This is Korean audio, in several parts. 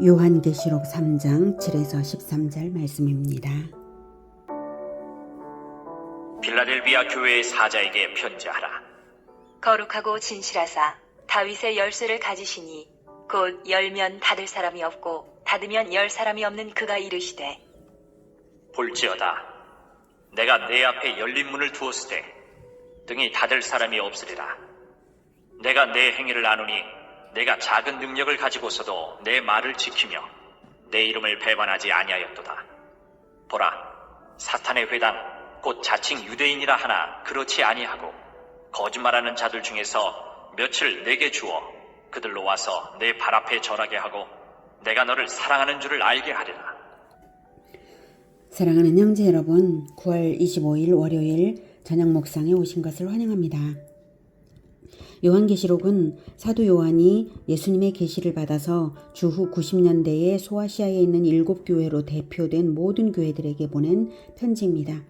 요한계시록 3장 7에서 13절 말씀입니다. 빌라델비아 교회의 사자에게 편지하라. 거룩하고 진실하사 다윗의 열쇠를 가지시니 곧 열면 닫을 사람이 없고 닫으면 열 사람이 없는 그가 이르시되, 볼지어다, 내가 내 앞에 열린 문을 두었으되 등이 닫을 사람이 없으리라. 내가 내 행위를 아노니 내가 작은 능력을 가지고서도 내 말을 지키며 내 이름을 배반하지 아니하였도다. 보라, 사탄의 회당 곧 자칭 유대인이라 하나 그렇지 아니하고 거짓말하는 자들 중에서 며칠 내게 주어 그들로 와서 내 발 앞에 절하게 하고 내가 너를 사랑하는 줄을 알게 하리라. 사랑하는 형제 여러분, 9월 25일 월요일 저녁 목상에 오신 것을 환영합니다. 요한계시록은 사도 요한이 예수님의 계시를 받아서 주후 90년대에 소아시아에 있는 7교회로 대표된 모든 교회들에게 보낸 편지입니다.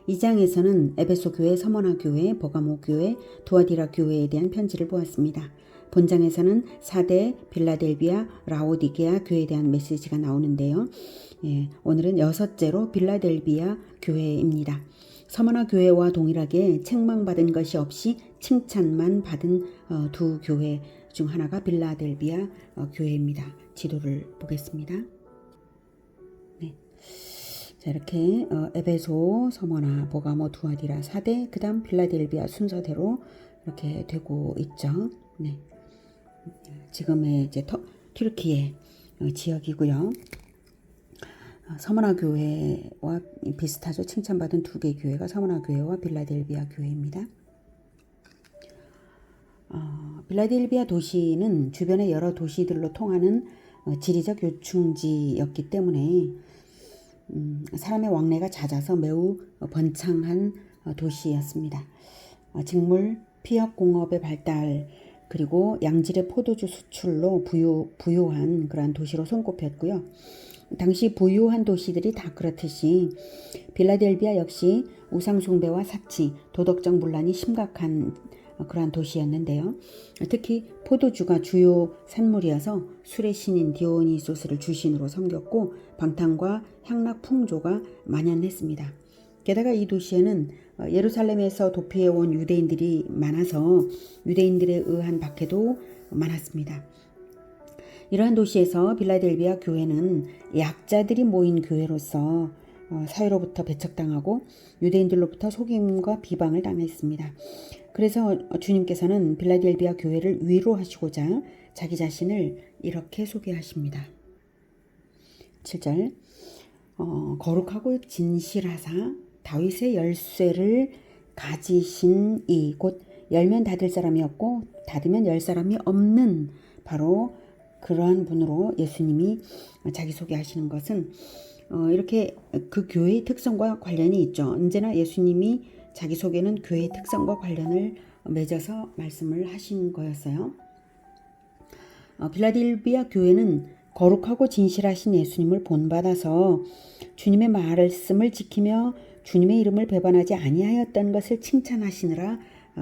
이 장에서는 에베소 교회, 서머나 교회, 버가모 교회, 두아디라 교회에 대한 편지를 보았습니다. 본장에서는 사대, 빌라델비아, 라오디게아 교회에 대한 메시지가 나오는데요. 오늘은 6째로 빌라델비아 교회입니다. 서머나 교회와 동일하게 책망받은 것이 없이 칭찬만 받은 두 교회 중 하나가 빌라델비아 교회입니다. 지도를 보겠습니다. 네. 자, 이렇게 에베소, 서머나, 버가모, 두아디라, 사대, 그 다음 빌라델비아 순서대로 이렇게 되고 있죠. 네. 지금의 이제 튀르키예 지역이고요. 서머나 교회와 비슷하죠. 칭찬받은 두 개 교회가 서머나 교회와 빌라델비아 교회입니다. 빌라델비아 도시는 주변의 여러 도시들로 통하는 지리적 요충지였기 때문에 사람의 왕래가 잦아서 매우 번창한 도시였습니다. 직물, 피혁공업의 발달, 그리고 양질의 포도주 수출로 부유한 그러한 도시로 손꼽혔고요. 당시 부유한 도시들이 다 그렇듯이 빌라델비아 역시 우상숭배와 사치, 도덕적 문란이 심각한 그러한 도시였는데요. 특히 포도주가 주요 산물이어서 술의 신인 디오니소스를 주신으로 섬겼고 방탕과 향락 풍조가 만연했습니다. 게다가 이 도시에는 예루살렘에서 도피해온 유대인들이 많아서 유대인들에 의한 박해도 많았습니다. 이러한 도시에서 빌라델비아 교회는 약자들이 모인 교회로서 사회로부터 배척당하고 유대인들로부터 속임과 비방을 당했습니다. 그래서 주님께서는 빌라델비아 교회를 위로하시고자 자기 자신을 이렇게 소개하십니다. 7절 거룩하고 진실하사 다윗의 열쇠를 가지신 이 곧 열면 닫을 사람이 없고 닫으면 열 사람이 없는 바로 그러한 분으로 예수님이 자기소개하시는 것은 이렇게 그 교회의 특성과 관련이 있죠. 언제나 예수님이 자기소개는 교회의 특성과 관련을 맺어서 말씀을 하신 거였어요. 빌라델비아 교회는 거룩하고 진실하신 예수님을 본받아서 주님의 말씀을 지키며 주님의 이름을 배반하지 아니하였던 것을 칭찬하시느라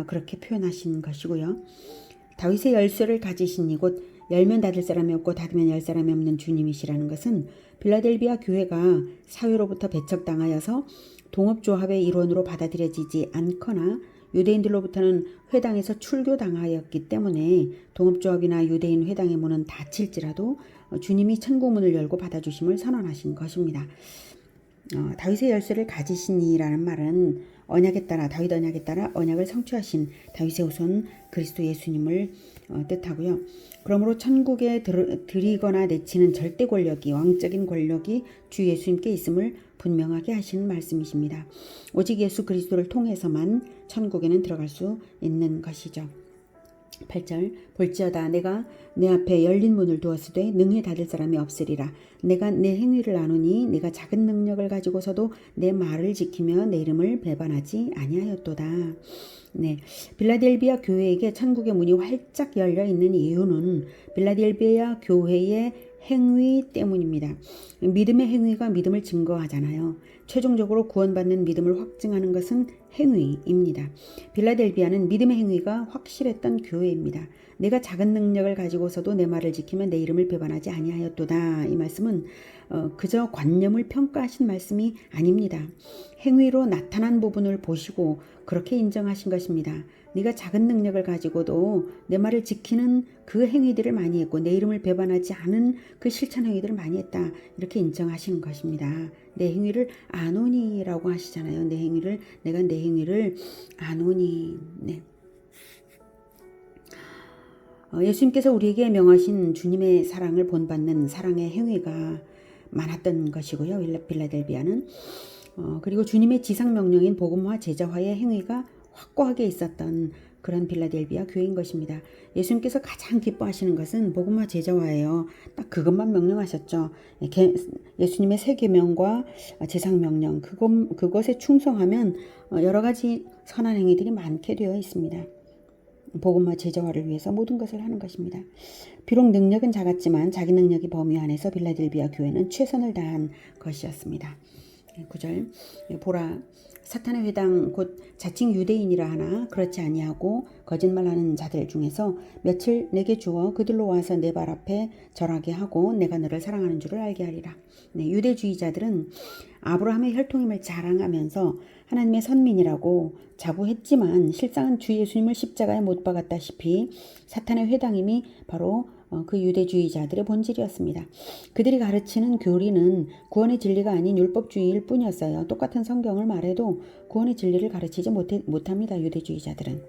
그렇게 표현하신 것이고요. 다윗의 열쇠를 가지신 이곳 열면 닫을 사람이 없고 닫으면 열 사람이 없는 주님이시라는 것은 빌라델비아 교회가 사회로부터 배척당하여서 동업조합의 일원으로 받아들여지지 않거나 유대인들로부터는 회당에서 출교당하였기 때문에 동업조합이나 유대인 회당의 문은 닫힐지라도 주님이 천국문을 열고 받아주심을 선언하신 것입니다. 다윗의 열쇠를 가지시니라는 말은 언약에 따라 다윗 언약에 따라 언약을 성취하신 다윗의 후손 그리스도 예수님을 뜻하고요. 그러므로 천국에 들이거나 내치는 절대 권력이 왕적인 권력이 주 예수님께 있음을 분명하게 하시는 말씀이십니다. 오직 예수 그리스도를 통해서만 천국에는 들어갈 수 있는 것이죠. 8절 볼지어다 내가 내 앞에 열린 문을 두었으되 능히 닫을 사람이 없으리라. 내가 내 행위를 아노니 내가 작은 능력을 가지고서도 내 말을 지키며 내 이름을 배반하지 아니하였도다. 네, 빌라델비아 교회에게 천국의 문이 활짝 열려 있는 이유는 빌라델비아 교회의 행위 때문입니다. 믿음의 행위가 믿음을 증거하잖아요. 최종적으로 구원받는 믿음을 확증하는 것은 행위입니다. 빌라델비아는 믿음의 행위가 확실했던 교회입니다. 내가 작은 능력을 가지고서도 내 말을 지키면 내 이름을 배반하지 아니하였도다. 이 말씀은 그저 관념을 평가하신 말씀이 아닙니다. 행위로 나타난 부분을 보시고 그렇게 인정하신 것입니다. 네가 작은 능력을 가지고도 내 말을 지키는 그 행위들을 많이 했고 내 이름을 배반하지 않은 그 실천 행위들을 많이 했다. 이렇게 인정하시는 것입니다. 내 행위를 아노니라고 하시잖아요. 내가 내 행위를 아노니. 네. 예수님께서 우리에게 명하신 주님의 사랑을 본받는 사랑의 행위가 많았던 것이고요. 빌라델비아는 그리고 주님의 지상명령인 복음화 제자화의 행위가 확고하게 있었던 그런 빌라델비아 교회인 것입니다. 예수님께서 가장 기뻐하시는 것은 복음화 제자화예요. 딱 그것만 명령하셨죠. 예수님의 세 계명과 지상명령 그것에 충성하면 여러 가지 선한 행위들이 많게 되어 있습니다. 복음화 제자화를 위해서 모든 것을 하는 것입니다. 비록 능력은 작았지만 자기 능력이 범위 안에서 빌라델비아 교회는 최선을 다한 것이었습니다. 9절 보라 사탄의 회당 곧 자칭 유대인이라 하나 그렇지 아니하고 거짓말하는 자들 중에서 며칠 내게 주어 그들로 와서 내 발 앞에 절하게 하고 내가 너를 사랑하는 줄을 알게 하리라. 네, 유대주의자들은 아브라함의 혈통임을 자랑하면서 하나님의 선민이라고 자부했지만 실상은 주 예수님을 십자가에 못 박았다시피 사탄의 회당임이 바로 그 유대주의자들의 본질이었습니다. 그들이 가르치는 교리는 구원의 진리가 아닌 율법주의일 뿐이었어요. 똑같은 성경을 말해도 구원의 진리를 가르치지 못합니다. 유대주의자들은.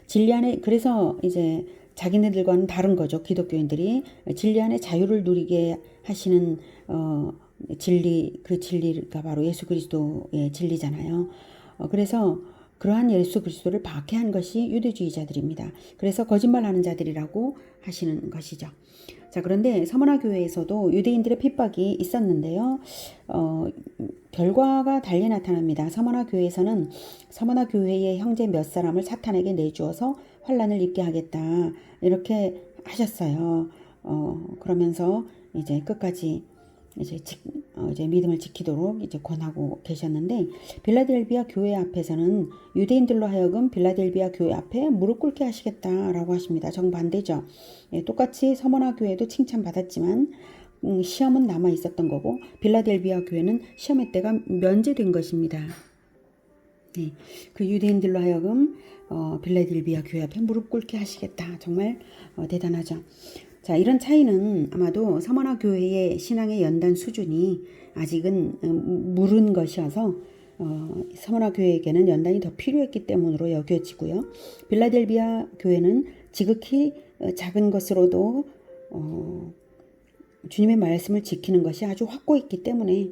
진리 안에 그래서 이제 자기네들과는 다른 거죠. 기독교인들이 진리 안에 자유를 누리게 하시는 진리 그 진리가 바로 예수 그리스도의 진리잖아요. 그래서 그러한 예수 그리스도를 박해한 것이 유대주의자들입니다. 그래서 거짓말하는 자들이라고 하시는 것이죠. 자, 그런데 서머나 교회에서도 유대인들의 핍박이 있었는데요. 결과가 달리 나타납니다. 서머나 교회에서는 서머나 교회의 형제 몇 사람을 사탄에게 내주어서 환난을 입게 하겠다 이렇게 하셨어요. 그러면서 이제 끝까지 이제 믿음을 지키도록 이제 권하고 계셨는데 빌라델비아 교회 앞에서는 유대인들로 하여금 빌라델비아 교회 앞에 무릎 꿇게 하시겠다라고 하십니다. 정반대죠. 똑같이 서머나 교회도 칭찬받았지만 시험은 남아 있었던 거고 빌라델비아 교회는 시험의 때가 면제된 것입니다. 네, 그 유대인들로 하여금 빌라델비아 교회 앞에 무릎 꿇게 하시겠다. 정말 대단하죠. 자, 이런 차이는 아마도 서머나 교회의 신앙의 연단 수준이 아직은 무른 것이어서 서머나 교회에게는 연단이 더 필요했기 때문으로 여겨지고요. 빌라델비아 교회는 지극히 작은 것으로도 주님의 말씀을 지키는 것이 아주 확고했기 때문에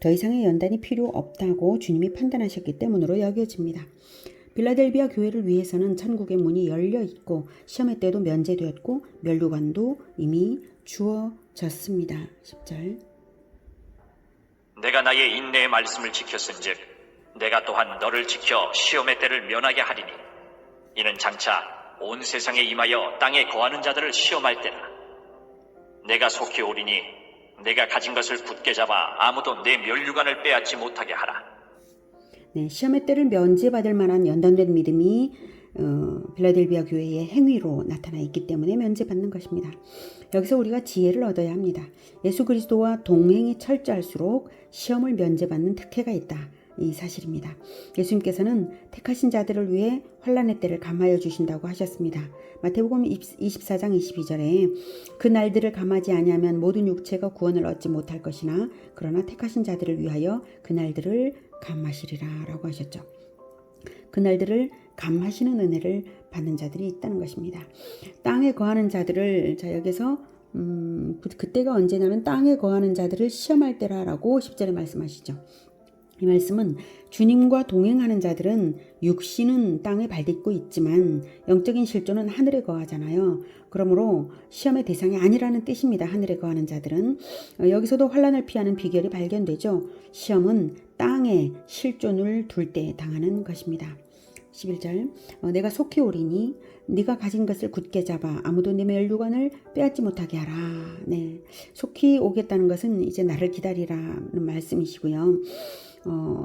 더 이상의 연단이 필요 없다고 주님이 판단하셨기 때문으로 여겨집니다. 빌라델비아 교회를 위해서는 천국의 문이 열려 있고 시험의 때도 면제되었고 면류관도 이미 주어졌습니다. 10절 내가 나의 인내의 말씀을 지켰은즉 내가 또한 너를 지켜 시험의 때를 면하게 하리니 이는 장차 온 세상에 임하여 땅에 거하는 자들을 시험할 때라. 내가 속히 오리니 내가 가진 것을 굳게 잡아 아무도 내 면류관을 빼앗지 못하게 하라. 네, 시험의 때를 면제받을 만한 연단된 믿음이 빌라델비아 교회의 행위로 나타나 있기 때문에 면제받는 것입니다. 여기서 우리가 지혜를 얻어야 합니다. 예수 그리스도와 동행이 철저할수록 시험을 면제받는 특혜가 있다. 이 사실입니다. 예수님께서는 택하신 자들을 위해 환난의 때를 감하여 주신다고 하셨습니다. 마태복음 24장 22절에 그 날들을 감하지 아니하면 모든 육체가 구원을 얻지 못할 것이나 그러나 택하신 자들을 위하여 그 날들을 감하시리라 라고 하셨죠. 그 날들을 감하시는 은혜를 받는 자들이 있다는 것입니다. 땅에 거하는 자들을 자 여기서 그때가 언제냐면 땅에 거하는 자들을 시험할 때라라고 10절에 말씀하시죠. 이 말씀은 주님과 동행하는 자들은 육신은 땅에 발딛고 있지만 영적인 실존은 하늘에 거하잖아요. 그러므로 시험의 대상이 아니라는 뜻입니다. 하늘에 거하는 자들은. 여기서도 환난을 피하는 비결이 발견되죠. 시험은 땅에 실존을 둘 때 당하는 것입니다. 11절 내가 속히 오리니 네가 가진 것을 굳게 잡아 아무도 네 면류관을 빼앗지 못하게 하라. 네, 속히 오겠다는 것은 이제 나를 기다리라는 말씀이시고요.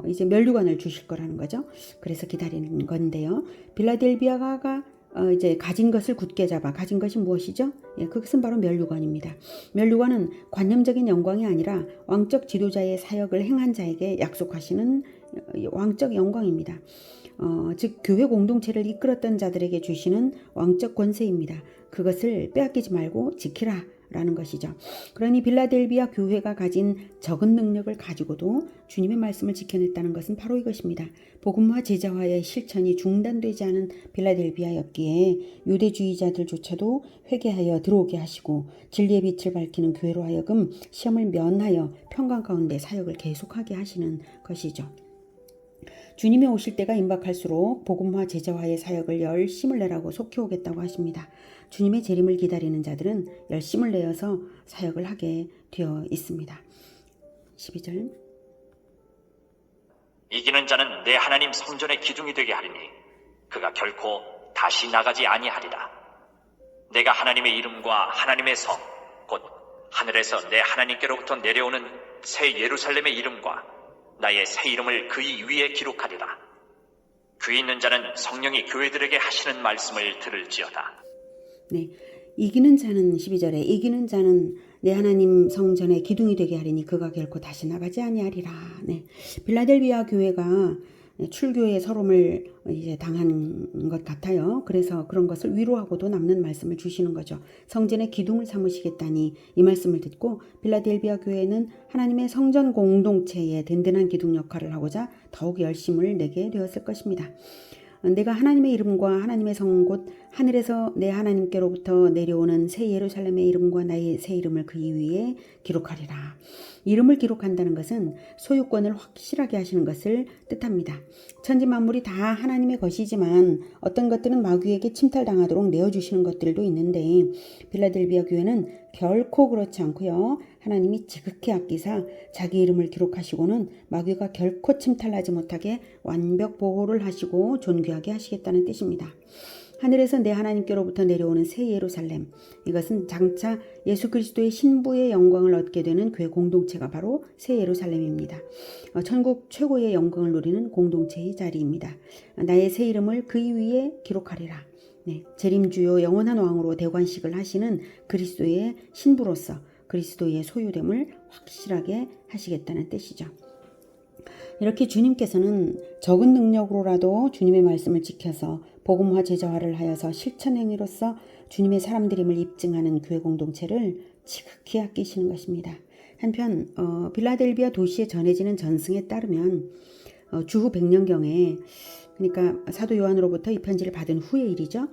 이제 면류관을 주실 거라는 거죠. 그래서 기다리는 건데요. 빌라델비아가 이제 가진 것을 굳게 잡아. 가진 것이 무엇이죠? 예, 그것은 바로 멸류관입니다. 멸류관은 관념적인 영광이 아니라 왕적 지도자의 사역을 행한 자에게 약속하시는 왕적 영광입니다. 즉 교회 공동체를 이끌었던 자들에게 주시는 왕적 권세입니다. 그것을 빼앗기지 말고 지키라 라는 것이죠. 그러니 빌라델비아 교회가 가진 적은 능력을 가지고도 주님의 말씀을 지켜냈다는 것은 바로 이것입니다. 복음화 제자화의 실천이 중단되지 않은 빌라델비아였기에 유대주의자들조차도 회개하여 들어오게 하시고 진리의 빛을 밝히는 교회로 하여금 시험을 면하여 평강 가운데 사역을 계속하게 하시는 것이죠. 주님이 오실 때가 임박할수록 복음화 제자화의 사역을 열심을 내라고 속해오겠다고 하십니다. 주님의 재림을 기다리는 자들은 열심을 내어서 사역을 하게 되어 있습니다. 12절 이기는 자는 내 하나님 성전의 기둥이 되게 하리니 그가 결코 다시 나가지 아니하리라. 내가 하나님의 이름과 하나님의 성 곧 하늘에서 내 하나님께로부터 내려오는 새 예루살렘의 이름과 나의 새 이름을 그의 위에 기록하리라. 귀 있는 자는 성령이 교회들에게 하시는 말씀을 들을지어다. 네, 이기는 자는 12절에 이기는 자는 내 하나님 성전의 기둥이 되게 하리니 그가 결코 다시 나가지 아니하리라. 네, 빌라델비아 교회가 출교의 서름을 이제 당한 것 같아요. 그래서 그런 것을 위로하고도 남는 말씀을 주시는 거죠. 성전의 기둥을 삼으시겠다니 이 말씀을 듣고 빌라델비아 교회는 하나님의 성전 공동체의 든든한 기둥 역할을 하고자 더욱 열심을 내게 되었을 것입니다. 내가 하나님의 이름과 하나님의 성 곧 하늘에서 내 하나님께로부터 내려오는 새 예루살렘의 이름과 나의 새 이름을 그 위에 기록하리라. 이름을 기록한다는 것은 소유권을 확실하게 하시는 것을 뜻합니다. 천지 만물이 다 하나님의 것이지만 어떤 것들은 마귀에게 침탈당하도록 내어주시는 것들도 있는데 빌라델비아 교회는 결코 그렇지 않고요. 하나님이 지극히 아끼사 자기 이름을 기록하시고는 마귀가 결코 침탈하지 못하게 완벽 보호를 하시고 존귀하게 하시겠다는 뜻입니다. 하늘에서 내 하나님께로부터 내려오는 새 예루살렘, 이것은 장차 예수 그리스도의 신부의 영광을 얻게 되는 교회 공동체가 바로 새 예루살렘입니다. 천국 최고의 영광을 누리는 공동체의 자리입니다. 나의 새 이름을 그 위에 기록하리라. 네, 재림주요 영원한 왕으로 대관식을 하시는 그리스도의 신부로서 그리스도의 소유됨을 확실하게 하시겠다는 뜻이죠. 이렇게 주님께서는 적은 능력으로라도 주님의 말씀을 지켜서 복음화 제자화를 하여서 실천 행위로서 주님의 사람들임을 입증하는 교회 공동체를 지극히 아끼시는 것입니다. 한편 빌라델비아 도시에 전해지는 전승에 따르면 주후 100년경에 그러니까 사도 요한으로부터 이 편지를 받은 후의 일이죠.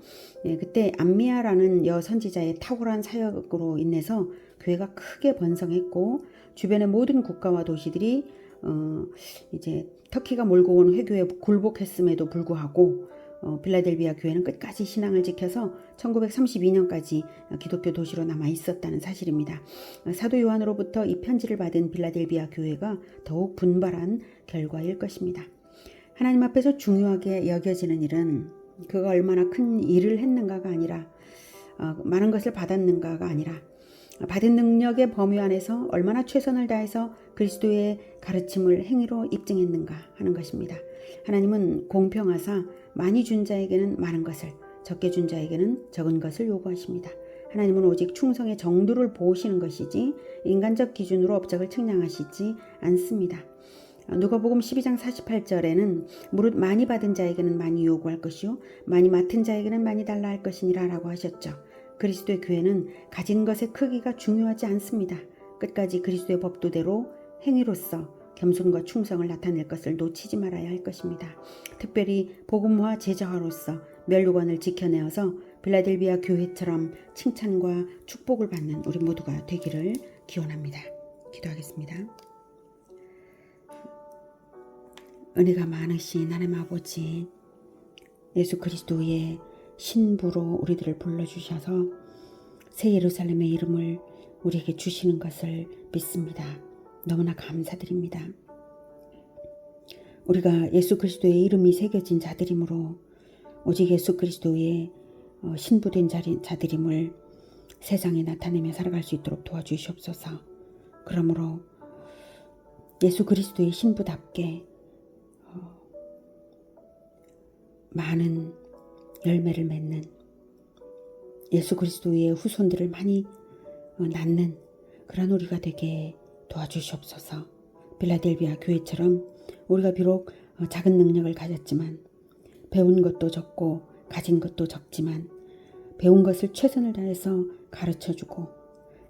네, 그때 암미아라는 여선지자의 탁월한 사역으로 인해서 교회가 크게 번성했고 주변의 모든 국가와 도시들이 이제 터키가 몰고 온 회교에 굴복했음에도 불구하고 빌라델비아 교회는 끝까지 신앙을 지켜서 1932년까지 기독교 도시로 남아 있었다는 사실입니다. 사도 요한으로부터 이 편지를 받은 빌라델비아 교회가 더욱 분발한 결과일 것입니다. 하나님 앞에서 중요하게 여겨지는 일은 그가 얼마나 큰 일을 했는가가 아니라 많은 것을 받았는가가 아니라 받은 능력의 범위 안에서 얼마나 최선을 다해서 그리스도의 가르침을 행위로 입증했는가 하는 것입니다. 하나님은 공평하사 많이 준 자에게는 많은 것을, 적게 준 자에게는 적은 것을 요구하십니다. 하나님은 오직 충성의 정도를 보시는 것이지 인간적 기준으로 업적을 측량하시지 않습니다. 누가복음 12장 48절에는 무릇 많이 받은 자에게는 많이 요구할 것이요 많이 맡은 자에게는 많이 달라 할 것이니라 라고 하셨죠. 그리스도의 교회는 가진 것의 크기가 중요하지 않습니다. 끝까지 그리스도의 법도대로 행위로서 겸손과 충성을 나타낼 것을 놓치지 말아야 할 것입니다. 특별히 복음화 제자화로서 멸류관을 지켜내어서 빌라델비아 교회처럼 칭찬과 축복을 받는 우리 모두가 되기를 기원합니다. 기도하겠습니다. 은혜가 많으신 하나님 아버지, 예수 그리스도의 신부로 우리들을 불러주셔서 새 예루살렘의 이름을 우리에게 주시는 것을 믿습니다. 너무나 감사드립니다. 우리가 예수 그리스도의 이름이 새겨진 자들이므로 오직 예수 그리스도의 신부된 자들임을 세상에 나타내며 살아갈 수 있도록 도와주시옵소서. 그러므로 예수 그리스도의 신부답게 많은 열매를 맺는 예수 그리스도의 후손들을 많이 낳는 그런 우리가 되게 도와주시옵소서. 빌라델비아 교회처럼 우리가 비록 작은 능력을 가졌지만 배운 것도 적고 가진 것도 적지만 배운 것을 최선을 다해서 가르쳐주고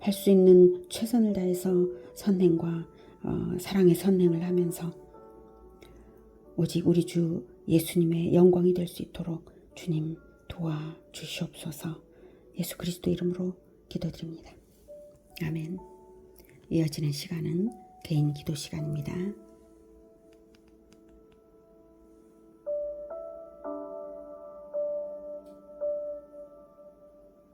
할 수 있는 최선을 다해서 선행과 사랑의 선행을 하면서 오직 우리 주 예수님의 영광이 될 수 있도록 주님 도와주시옵소서. 예수 그리스도 이름으로 기도드립니다. 아멘. 이어지는 시간은 개인 기도 시간입니다.